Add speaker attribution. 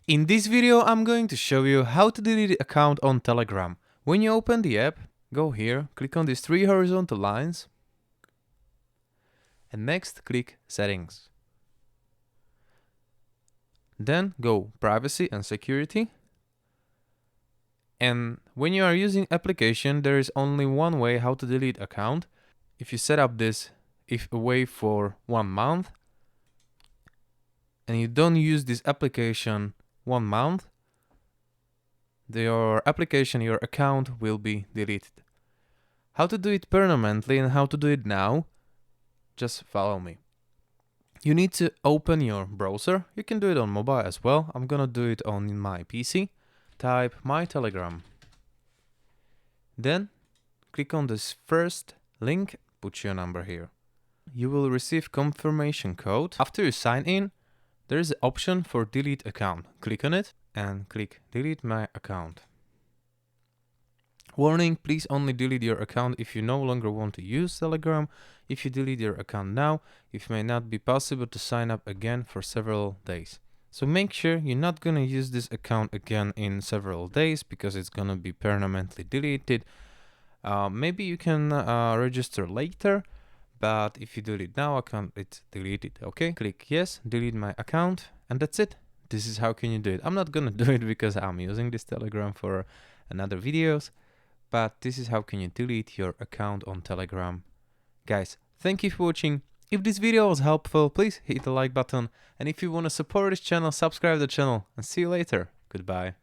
Speaker 1: In this video, I'm going to show you how to delete an account on Telegram. When you open the app, go here, click on these three horizontal lines, and next click Settings. Then go Privacy and Security. And when you are using application, there is only one way how to delete account. If you set up this away for 1 month, and you don't use this application 1 month, your application, your account will be deleted. How to do it permanently and how to do it now, just follow me. You need to open your browser. You can do it on mobile as well. I'm gonna do it on my PC. Type my Telegram. Then click on this first link, put your number here. You will receive confirmation code. After you sign in, there is an option for delete account. Click on it and click delete my account. Warning, please only delete your account if you no longer want to use Telegram. If you delete your account now, it may not be possible to sign up again for several days. So make sure you're not gonna use this account again in several days because it's gonna be permanently deleted. Maybe you can register later, but if you delete now account, it's deleted. Okay, click yes, delete my account, and that's it. This is how can you do it. I'm not gonna do it because I'm using this Telegram for another videos, but this is how can you delete your account on Telegram. Guys, thank you for watching. If this video was helpful, please hit the like button, and if you want to support this channel, subscribe to the channel, and see you later. Goodbye.